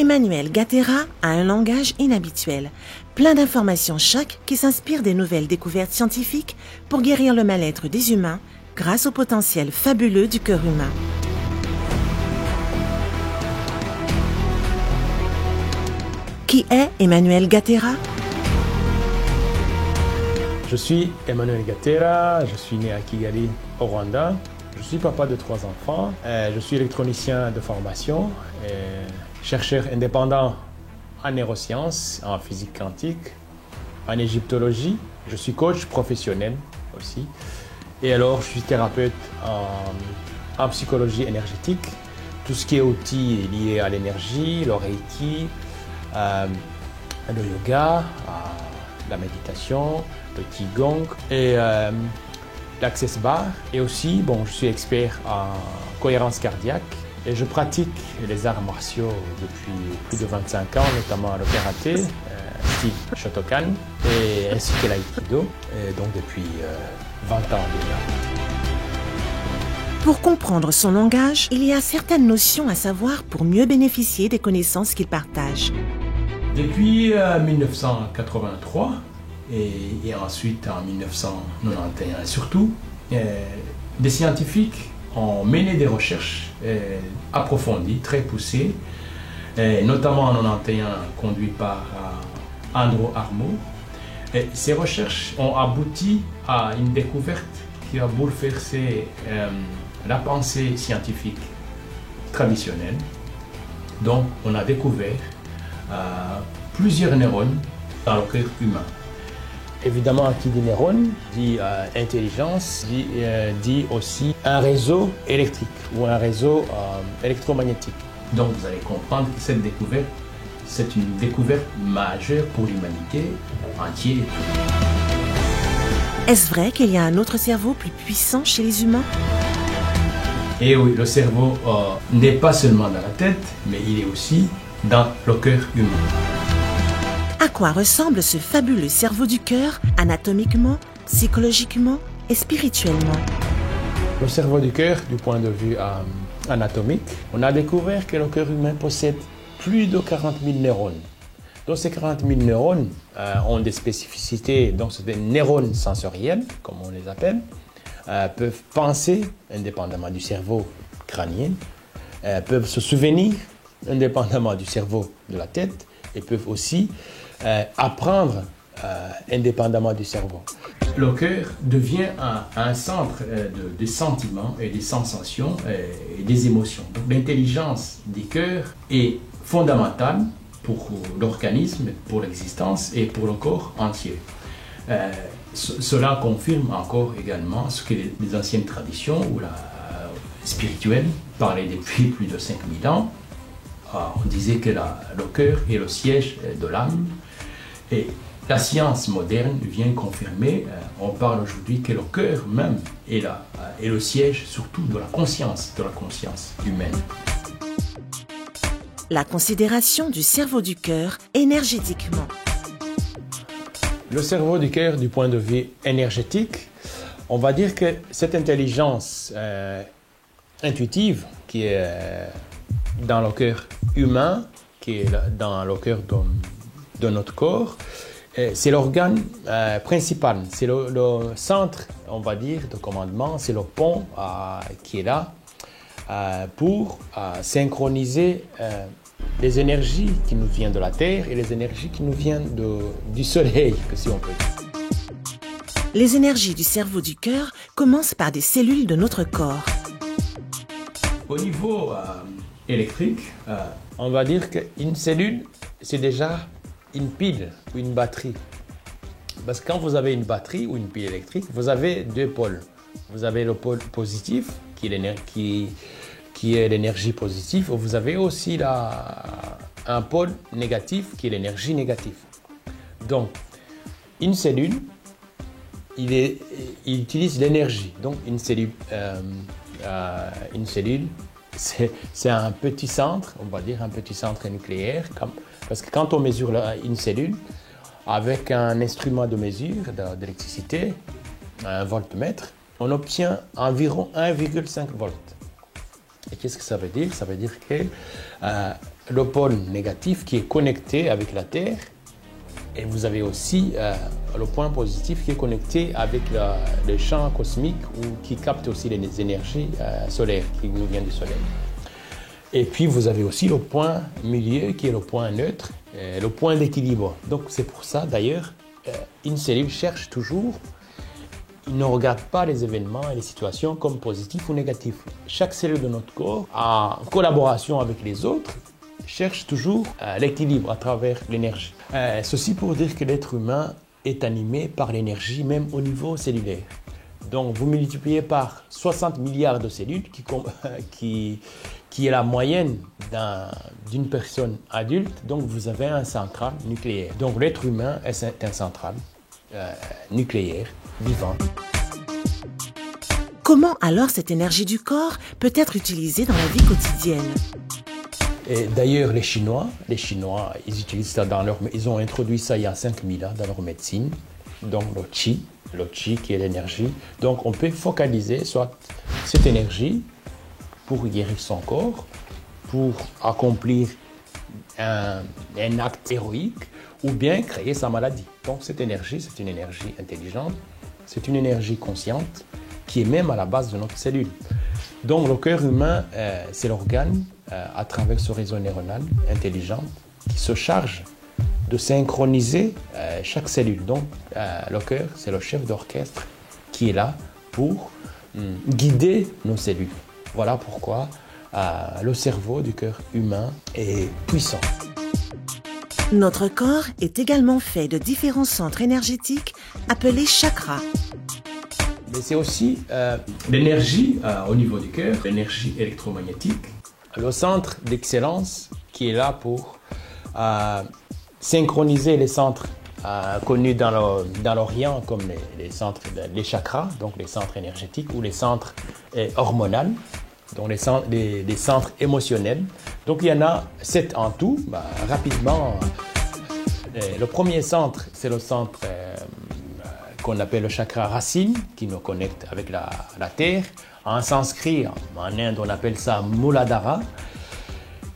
Emmanuel Gatera a un langage inhabituel, plein d'informations chocs qui s'inspirent des nouvelles découvertes scientifiques pour guérir le mal-être des humains grâce au potentiel fabuleux du cœur humain. Qui est Emmanuel Gatera? Je suis Emmanuel Gatera, je suis né à Kigali, au Rwanda. Je suis papa de 3 enfants. Je suis électronicien de formation, chercheur indépendant en neurosciences, en physique quantique, en égyptologie. Je suis coach professionnel aussi. Et alors, je suis thérapeute en psychologie énergétique. Tout ce qui est outils liés à l'énergie, le Reiki, le yoga, la méditation, le Qigong et l'Access Bar. Et aussi, je suis expert en cohérence cardiaque et je pratique les arts martiaux depuis plus de 25 ans, notamment le karaté, style Shotokan, ainsi que l'aïkido, donc depuis 20 ans déjà. Pour comprendre son langage, il y a certaines notions à savoir pour mieux bénéficier des connaissances qu'il partage. Depuis 1983 et ensuite en 1991 surtout, des scientifiques ont mené des recherches approfondies, très poussées, notamment en 1991 conduites par Andrew Armour. Ces recherches ont abouti à une découverte qui a bouleversé la pensée scientifique traditionnelle. Donc on a découvert plusieurs neurones dans le cœur humain. Évidemment, qui dit neurone dit intelligence, dit aussi un réseau électrique ou un réseau électromagnétique. Donc vous allez comprendre que cette découverte, c'est une découverte majeure pour l'humanité entière. Est-ce vrai qu'il y a un autre cerveau plus puissant chez les humains? Et oui, le cerveau n'est pas seulement dans la tête, mais il est aussi dans le cœur humain. À quoi ressemble ce fabuleux cerveau du cœur, anatomiquement, psychologiquement et spirituellement? Le cerveau du cœur, du point de vue anatomique, on a découvert que le cœur humain possède plus de 40 000 neurones. Donc ces 40 000 neurones ont des spécificités, donc c'est des neurones sensoriels, comme on les appelle, peuvent penser indépendamment du cerveau crânien, peuvent se souvenir indépendamment du cerveau de la tête et peuvent aussi apprendre indépendamment du cerveau. Le cœur devient un centre des sentiments et des sensations et des émotions. Donc l'intelligence du cœur est fondamentale pour l'organisme, pour l'existence et pour le corps entier. Cela confirme encore également ce que les anciennes traditions ou la spirituelle parlaient depuis plus de 5000 ans. On disait que le cœur est le siège de l'âme et la science moderne vient confirmer, on parle aujourd'hui que le cœur même est le siège surtout de la conscience humaine. La considération du cerveau du cœur énergétiquement. Le cerveau du cœur, du point de vue énergétique, on va dire que cette intelligence intuitive qui est dans le cœur humain, qui est dans le cœur de notre corps, c'est l'organe principal, c'est le centre, on va dire, de commandement, c'est le pont qui est là pour synchroniser les énergies qui nous viennent de la Terre et les énergies qui nous viennent du Soleil, si on peut dire. Les énergies du cerveau du cœur commencent par des cellules de notre corps. Au niveau électrique, on va dire qu'une cellule, c'est déjà une pile ou une batterie. Parce que quand vous avez une batterie ou une pile électrique, vous avez 2 pôles. Vous avez le pôle positif, qui est l'énergie positive, et vous avez aussi un pôle négatif, qui est l'énergie négative. Donc, une cellule, il utilise l'énergie. Donc, une cellule, c'est un petit centre, on va dire un petit centre nucléaire, parce que quand on mesure une cellule, avec un instrument de mesure d'électricité, un voltmètre, on obtient environ 1,5 volts. Et qu'est-ce que ça veut dire? Ça veut dire que le pôle négatif qui est connecté avec la Terre, et vous avez aussi le point positif qui est connecté avec les champs cosmiques ou qui capte aussi les énergies solaires qui nous viennent du Soleil. Et puis vous avez aussi le point milieu qui est le point neutre, le point d'équilibre. Donc c'est pour ça d'ailleurs, une cellule cherche toujours, il ne regarde pas les événements et les situations comme positifs ou négatifs. Chaque cellule de notre corps, en collaboration avec les autres, cherche toujours l'équilibre à travers l'énergie. Ceci pour dire que l'être humain est animé par l'énergie même au niveau cellulaire. Donc vous multipliez par 60 milliards de cellules qui est la moyenne d'une personne adulte, donc vous avez un central nucléaire. Donc l'être humain est un central nucléaire vivant. Comment alors cette énergie du corps peut être utilisée dans la vie quotidienne? Et d'ailleurs, les Chinois, ils utilisent ça ils ont introduit ça il y a 5000 ans dans leur médecine. Donc le chi qui est l'énergie. Donc on peut focaliser soit cette énergie pour guérir son corps, pour accomplir un acte héroïque ou bien créer sa maladie. Donc cette énergie, c'est une énergie intelligente, c'est une énergie consciente qui est même à la base de notre cellule. Donc le cœur humain, c'est l'organe à travers ce réseau neuronal intelligent qui se charge de synchroniser chaque cellule. Donc le cœur, c'est le chef d'orchestre qui est là pour guider nos cellules. Voilà pourquoi le cerveau du cœur humain est puissant. Notre corps est également fait de différents centres énergétiques appelés chakras. Mais c'est aussi l'énergie au niveau du cœur, l'énergie électromagnétique, le centre d'excellence qui est là pour synchroniser les centres connus dans l'Orient comme les chakras, donc les centres énergétiques ou les centres hormonaux, donc les centres émotionnels. Donc il y en a 7 en tout. Rapidement, le premier centre, c'est le centre qu'on appelle le chakra racine, qui nous connecte avec la terre. En sanskrit, en Inde, on appelle ça Muladhara.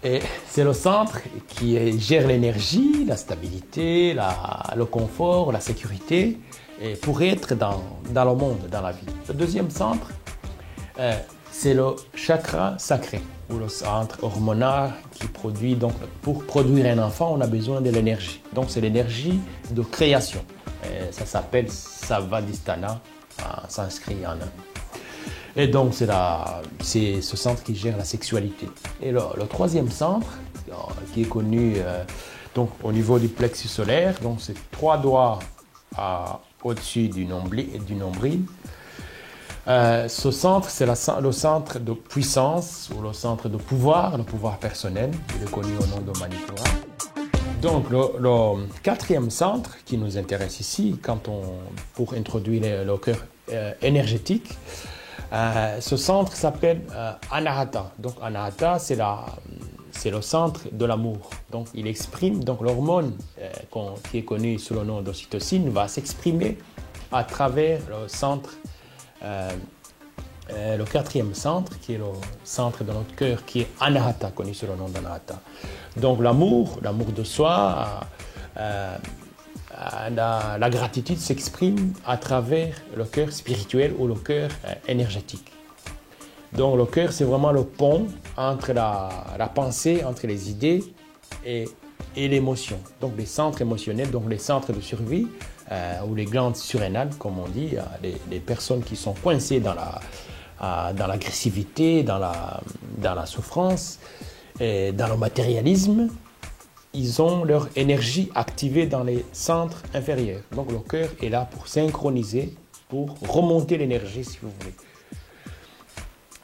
Et c'est le centre qui gère l'énergie, la stabilité, le confort, la sécurité, et pour être dans le monde, dans la vie. Le deuxième centre, c'est le chakra sacré, ou le centre hormonal qui produit. Donc, pour produire un enfant, on a besoin de l'énergie. Donc, c'est l'énergie de création. Et ça s'appelle Savadhisthana en sanskrit en Inde. Et donc, c'est ce centre qui gère la sexualité. Et le troisième centre, qui est connu donc, au niveau du plexus solaire, donc c'est 3 doigts au-dessus du nombril. Ce centre, c'est le centre de puissance ou le centre de pouvoir, le pouvoir personnel. Il est connu au nom de Manipura. Donc, le quatrième centre qui nous intéresse ici, pour introduire le cœur énergétique, ce centre s'appelle Anahata. Donc Anahata, c'est le centre de l'amour. Donc il exprime, donc l'hormone qui est connue sous le nom d'ocytocine va s'exprimer à travers le centre, le quatrième centre, qui est le centre de notre cœur, qui est Anahata, connu sous le nom d'Anahata. Donc l'amour de soi, la gratitude s'exprime à travers le cœur spirituel ou le cœur énergétique. Donc le cœur, c'est vraiment le pont entre la pensée, entre les idées et l'émotion. Donc les centres émotionnels, donc les centres de survie ou les glandes surrénales, comme on dit, les personnes qui sont coincées dans l'agressivité, dans la souffrance, et dans le matérialisme, ils ont leur énergie activée dans les centres inférieurs. Donc le cœur est là pour synchroniser, pour remonter l'énergie, si vous voulez.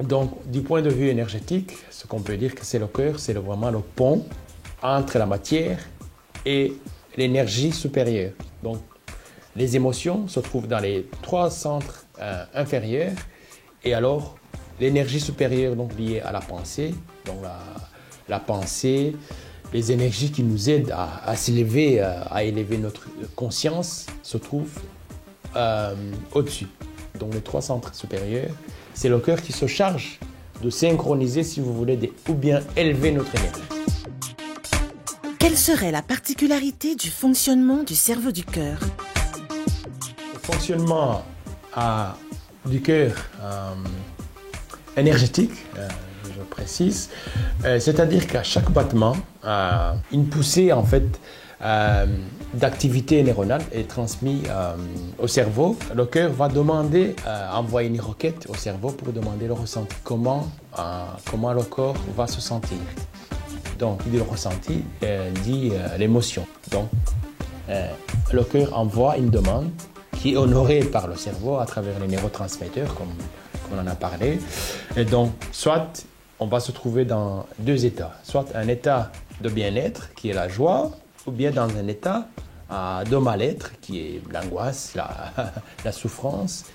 Donc du point de vue énergétique, ce qu'on peut dire que c'est le cœur, c'est vraiment le pont entre la matière et l'énergie supérieure. Donc les émotions se trouvent dans les 3 centres inférieurs, et alors l'énergie supérieure, donc liée à la pensée, donc la pensée, les énergies qui nous aident à s'élever, à élever notre conscience, se trouvent au-dessus. Donc les 3 centres supérieurs, c'est le cœur qui se charge de synchroniser, si vous voulez, ou bien élever notre énergie. Quelle serait la particularité du fonctionnement du cerveau du cœur? Le fonctionnement du cœur énergétique, je précise, c'est-à-dire qu'à chaque battement, une poussée en fait d'activité neuronale est transmise au cerveau. Le cœur va demander, envoyer une requête au cerveau pour demander le ressenti. Comment le corps va se sentir. Donc, le ressenti dit l'émotion. Donc, le cœur envoie une demande qui est honorée par le cerveau à travers les neurotransmetteurs, comme on en a parlé. Et donc, soit on va se trouver dans deux états. Soit un état de bien-être, qui est la joie, ou bien dans un état de mal-être, qui est l'angoisse, la souffrance.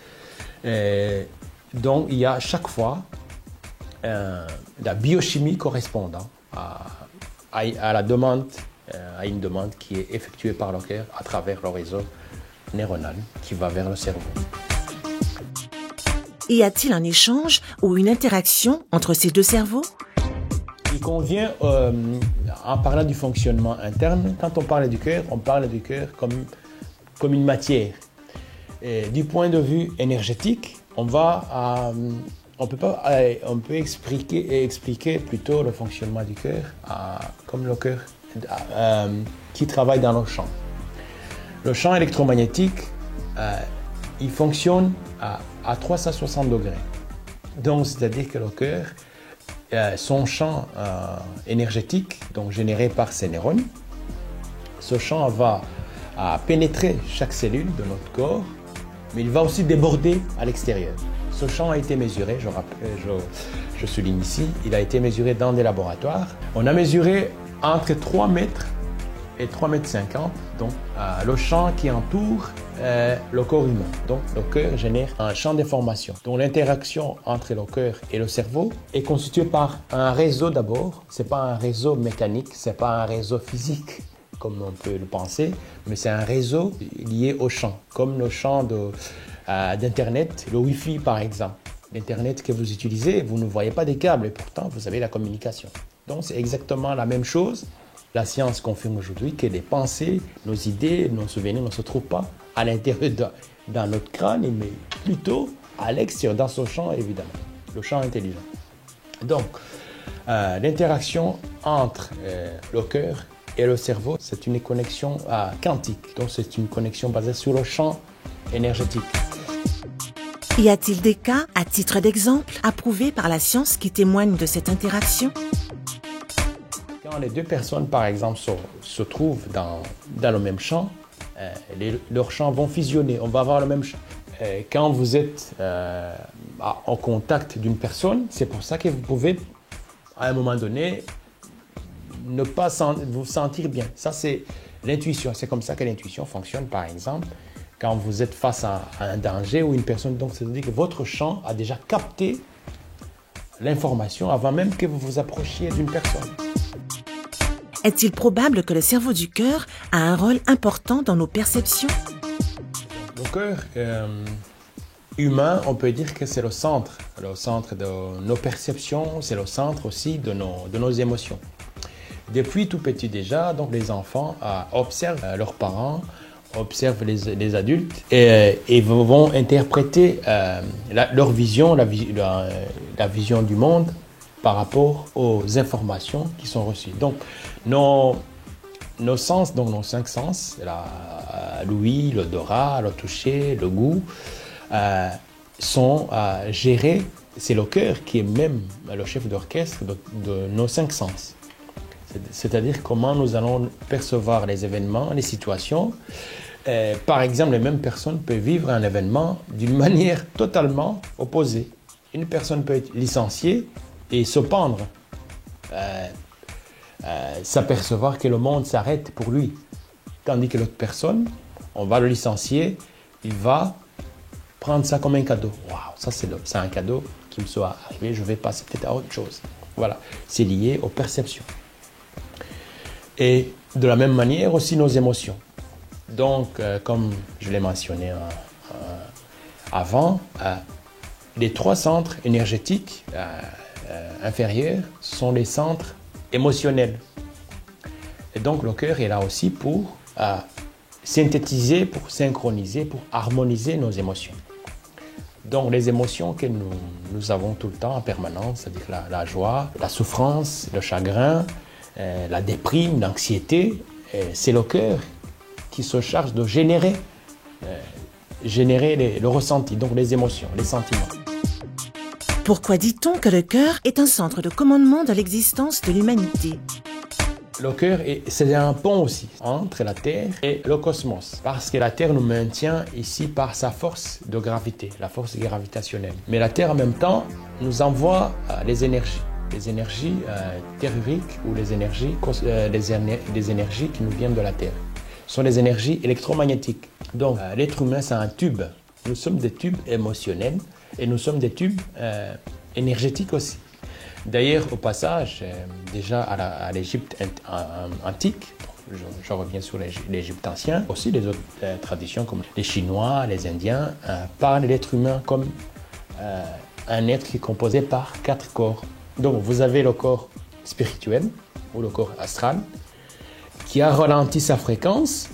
Et donc, il y a chaque fois la biochimie correspondant à la demande, à une demande qui est effectuée par le cœur à travers le réseau neuronal qui va vers le cerveau. Y a-t-il un échange ou une interaction entre ces deux cerveaux? Il convient, en parlant du fonctionnement interne, quand on parle du cœur comme une matière. Et du point de vue énergétique, on peut expliquer plutôt le fonctionnement du cœur comme le cœur qui travaille dans le champ. Le champ électromagnétique, il fonctionne à 360 degrés. Donc, c'est-à-dire que le cœur, son champ énergétique, donc généré par ses neurones, ce champ va pénétrer chaque cellule de notre corps, mais il va aussi déborder à l'extérieur. Ce champ a été mesuré, je souligne ici, il a été mesuré dans des laboratoires. On a mesuré entre 3 mètres et 3,50 mètres, donc le champ qui entoure le corps humain. Donc le cœur génère un champ d'information. Donc l'interaction entre le cœur et le cerveau est constituée par un réseau d'abord. Ce n'est pas un réseau mécanique, ce n'est pas un réseau physique comme on peut le penser, mais c'est un réseau lié au champ, comme le champ d'Internet, le Wi-Fi par exemple. L'Internet que vous utilisez, vous ne voyez pas des câbles et pourtant vous avez la communication. Donc c'est exactement la même chose. La science confirme aujourd'hui que les pensées, nos idées, nos souvenirs ne se trouvent pas à l'intérieur dans notre crâne, mais plutôt à l'extérieur, dans ce champ évidemment, le champ intelligent. Donc, l'interaction entre le cœur et le cerveau, c'est une connexion quantique. Donc, c'est une connexion basée sur le champ énergétique. Y a-t-il des cas, à titre d'exemple, approuvés par la science qui témoignent de cette interaction? Quand les deux personnes, par exemple, se trouvent dans le même champ, leurs champs vont fusionner, on va avoir le même champ. Quand vous êtes en contact d'une personne, c'est pour ça que vous pouvez, à un moment donné, ne pas vous sentir bien. Ça, c'est l'intuition. C'est comme ça que l'intuition fonctionne, par exemple, quand vous êtes face à un danger ou une personne. Donc, c'est-à-dire que votre champ a déjà capté l'information avant même que vous vous approchiez d'une personne. Est-il probable que le cerveau du cœur a un rôle important dans nos perceptions? Le cœur humain, on peut dire que c'est le centre de nos perceptions, c'est le centre aussi de nos émotions. Depuis tout petit déjà, donc les enfants observent leurs parents, observent les adultes et vont interpréter leur vision, la vision du monde par rapport aux informations qui sont reçues. Donc, nos sens, donc nos 5 sens, l'ouïe, l'odorat, le toucher, le goût, sont gérés. C'est le cœur qui est même le chef d'orchestre de nos 5 sens. C'est-à-dire comment nous allons percevoir les événements, les situations. Par exemple, les mêmes personnes peuvent vivre un événement d'une manière totalement opposée. Une personne peut être licenciée et se pendre, s'apercevoir que le monde s'arrête pour lui. Tandis que l'autre personne, on va le licencier, il va prendre ça comme un cadeau. Waouh, ça c'est un cadeau qui me soit arrivé, je vais passer peut-être à autre chose. Voilà, c'est lié aux perceptions. Et de la même manière aussi nos émotions. Donc, comme je l'ai mentionné avant, les 3 centres énergétiques inférieure sont les centres émotionnels. Et donc le cœur est là aussi pour synthétiser, pour synchroniser, pour harmoniser nos émotions. Donc les émotions que nous avons tout le temps en permanence, c'est-à-dire la joie, la souffrance, le chagrin, la déprime, l'anxiété, c'est le cœur qui se charge de générer le ressenti, donc les émotions, les sentiments. Pourquoi dit-on que le cœur est un centre de commandement de l'existence de l'humanité? Le cœur, c'est un pont aussi entre la Terre et le cosmos. Parce que la Terre nous maintient ici par sa force de gravité, la force gravitationnelle. Mais la Terre, en même temps, nous envoie les énergies telluriques ou les énergies qui nous viennent de la Terre. Ce sont des énergies électromagnétiques. Donc, l'être humain, c'est un tube. Nous sommes des tubes émotionnels et nous sommes des tubes énergétiques aussi. D'ailleurs, au passage, déjà à l'Égypte antique, je reviens sur l'Égypte ancien, aussi les autres traditions comme les Chinois, les Indiens, parlent de l'être humain comme un être qui est composé par 4 corps. Donc vous avez le corps spirituel ou le corps astral qui a ralenti sa fréquence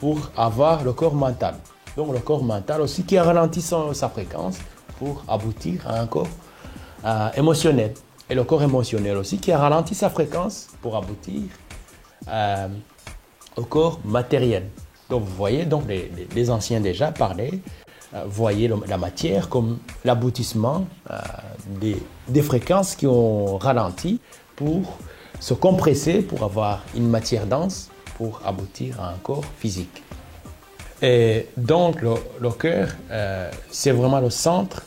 pour avoir le corps mental. Donc le corps mental aussi qui a ralenti sa fréquence pour aboutir à un corps émotionnel. Et le corps émotionnel aussi qui a ralenti sa fréquence pour aboutir au corps matériel. Donc vous voyez, donc les anciens déjà parlaient, voyaient la matière comme l'aboutissement des fréquences qui ont ralenti pour se compresser, pour avoir une matière dense, pour aboutir à un corps physique. Et donc le cœur, c'est vraiment le centre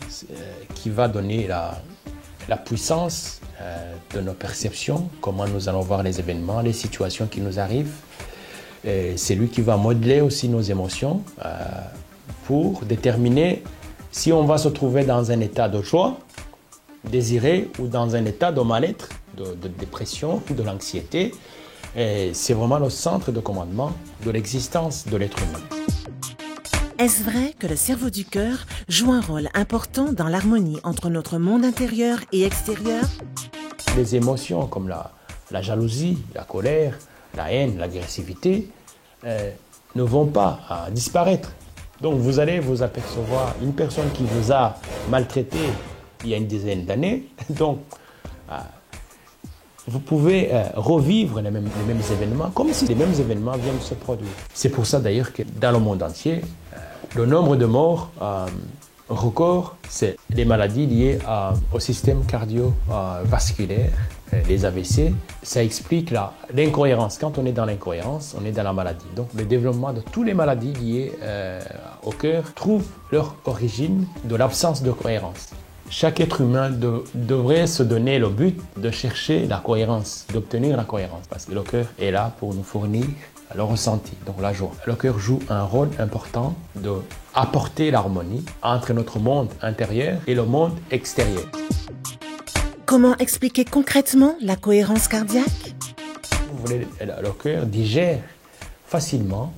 qui va donner la puissance de nos perceptions, comment nous allons voir les événements, les situations qui nous arrivent. C'est lui qui va modeler aussi nos émotions pour déterminer si on va se trouver dans un état de joie désiré ou dans un état de mal-être, de dépression, de l'anxiété. C'est vraiment le centre de commandement de l'existence de l'être humain. Est-ce vrai que le cerveau du cœur joue un rôle important dans l'harmonie entre notre monde intérieur et extérieur? Les émotions comme la jalousie, la colère, la haine, l'agressivité ne vont pas disparaître. Donc vous allez vous apercevoir une personne qui vous a maltraité il y a une dizaine d'années. Donc vous pouvez revivre les mêmes événements comme si les mêmes événements viennent de se produire. C'est pour ça d'ailleurs que dans le monde entier, le nombre de morts record, c'est les maladies liées au système cardiovasculaire, les AVC. Ça explique l'incohérence. Quand on est dans l'incohérence, on est dans la maladie. Donc le développement de toutes les maladies liées au cœur trouve leur origine de l'absence de cohérence. Chaque être humain devrait se donner le but de chercher la cohérence, d'obtenir la cohérence. Parce que le cœur est là pour nous fournir le ressenti, donc la joie. Le cœur joue un rôle important d'apporter l'harmonie entre notre monde intérieur et le monde extérieur. Comment expliquer concrètement la cohérence cardiaque? Le cœur digère facilement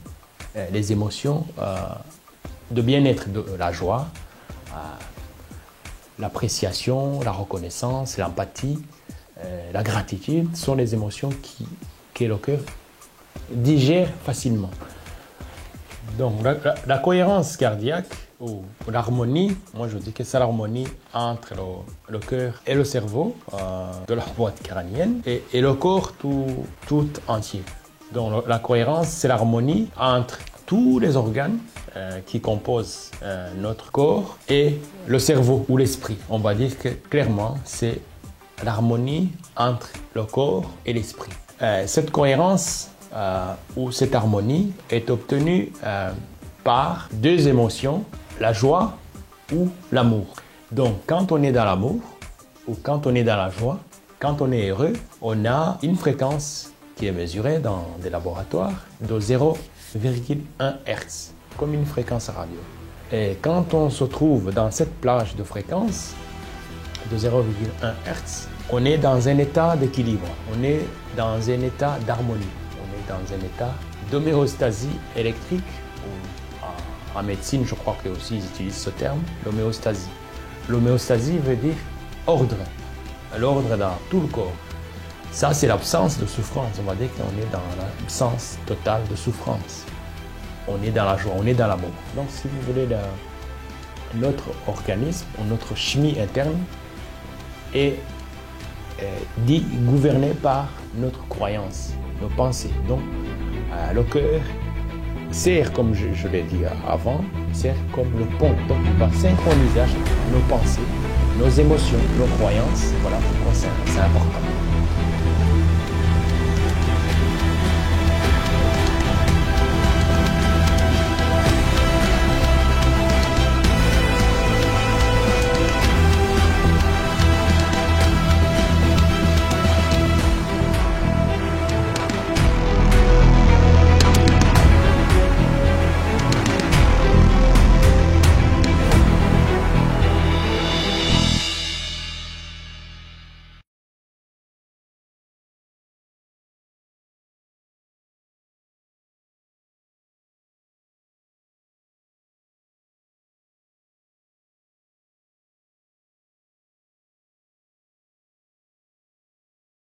les émotions de bien-être, de la joie, l'appréciation, la reconnaissance, l'empathie, la gratitude sont les émotions que le cœur digère facilement. Donc la cohérence cardiaque ou l'harmonie, moi je dis que c'est l'harmonie entre le cœur et le cerveau de la boîte crânienne et le corps tout entier. Donc la cohérence, c'est l'harmonie entre tous les organes qui composent notre corps et le cerveau ou l'esprit. On va dire que clairement, c'est l'harmonie entre le corps et l'esprit. Cette cohérence ou cette harmonie est obtenue par 2 émotions, la joie ou l'amour. Donc quand on est dans l'amour ou quand on est dans la joie, quand on est heureux, on a une fréquence qui est mesurée dans des laboratoires de 0,1 Hz, comme une fréquence radio. Et quand on se trouve dans cette plage de fréquence de 0,1 Hz, on est dans un état d'équilibre, on est dans un état d'harmonie, on est dans un état d'homéostasie électrique. En médecine, je crois que aussi ils utilisent ce terme, l'homéostasie. L'homéostasie veut dire ordre. l'ordre dans tout le corps. Ça, c'est l'absence de souffrance. On va dire qu'on est dans l'absence totale de souffrance. On est dans la joie, on est dans l'amour. Donc, si vous voulez, notre organisme, notre chimie interne est gouverné par notre croyance, nos pensées. Donc, le cœur sert, comme je l'ai dit avant, sert comme le pont. Donc, il va synchroniser nos pensées, nos émotions, nos croyances. Voilà pourquoi c'est important.